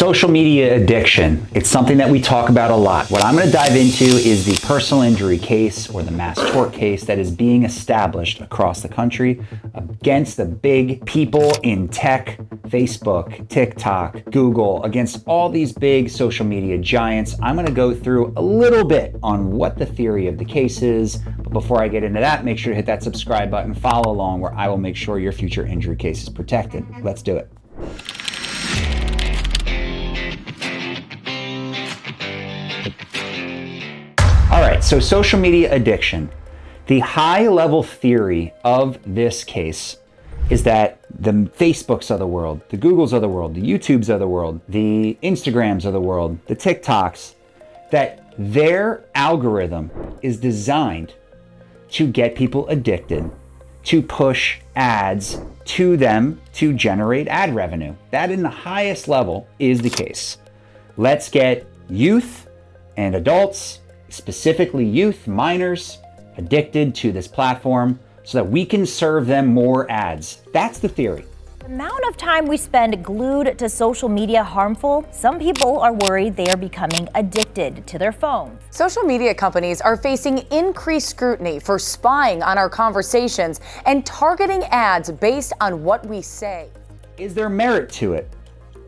Social media addiction. It's something that we talk about a lot. What I'm going to dive into is the personal injury case or the mass tort case that is being established across the country against the big people in tech, Facebook, TikTok, Google, against all these big social media giants. I'm going to go through a little bit on what the theory of the case is. But before I get into that, make sure to hit that subscribe button, follow along, where I will make sure your future injury case is protected. Let's do it. All right, so social media addiction. The high-level theory of this case is that the Facebooks of the world, the Googles of the world, the YouTubes of the world, the Instagrams of the world, the TikToks, that their algorithm is designed to get people addicted, to push ads to them to generate ad revenue. That in the highest level is the case. Let's get youth and adults, specifically youth, minors, addicted to this platform so that we can serve them more ads. That's the theory. The amount of time we spend glued to social media harmful? Some people are worried they are becoming addicted to their phones. Social media companies are facing increased scrutiny for spying on our conversations and targeting ads based on what we say. Is there merit to it?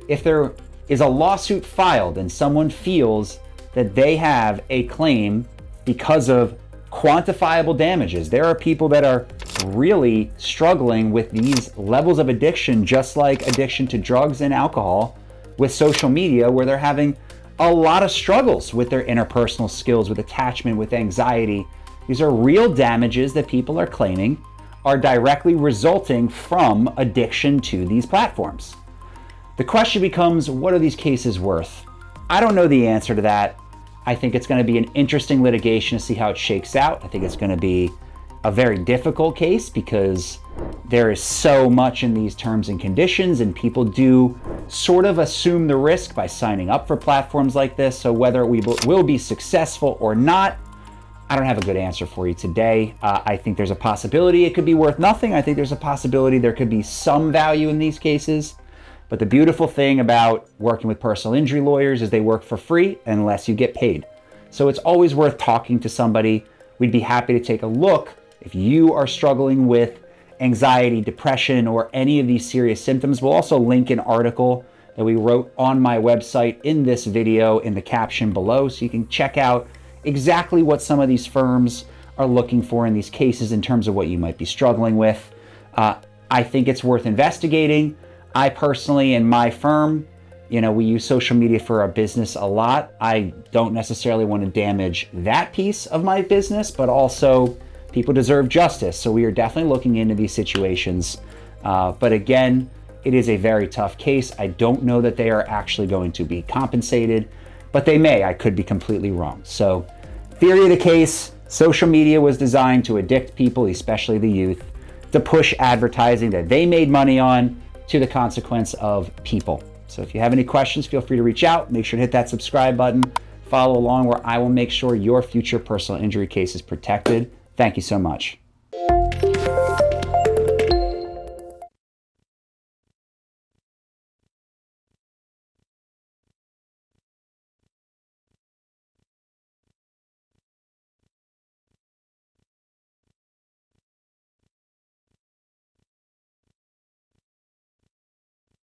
If there is a lawsuit filed and someone feels that they have a claim because of quantifiable damages. There are people that are really struggling with these levels of addiction, just like addiction to drugs and alcohol with social media, where they're having a lot of struggles with their interpersonal skills, with attachment, with anxiety. These are real damages that people are claiming are directly resulting from addiction to these platforms. The question becomes, what are these cases worth? I don't know the answer to that. I think it's going to be an interesting litigation to see how it shakes out. I think it's going to be a very difficult case because there is so much in these terms and conditions, and people do sort of assume the risk by signing up for platforms like this. So whether we will be successful or not, I don't have a good answer for you today. I think there's a possibility it could be worth nothing. I think there's a possibility there could be some value in these cases. But the beautiful thing about working with personal injury lawyers is they work for free unless you get paid. So it's always worth talking to somebody. We'd be happy to take a look if you are struggling with anxiety, depression, or any of these serious symptoms. We'll also link an article that we wrote on my website in this video in the caption below, so you can check out exactly what some of these firms are looking for in these cases in terms of what you might be struggling with. I think it's worth investigating. I personally, in my firm, we use social media for our business a lot. I don't necessarily want to damage that piece of my business, but also people deserve justice. So we are definitely looking into these situations. But again, it is a very tough case. I don't know that they are actually going to be compensated, but they may. I could be completely wrong. So theory of the case, social media was designed to addict people, especially the youth, to push advertising that they made money on, to the consequence of people. So if you have any questions, feel free to reach out. Make sure to hit that subscribe button. Follow along, where I will make sure your future personal injury case is protected. Thank you so much.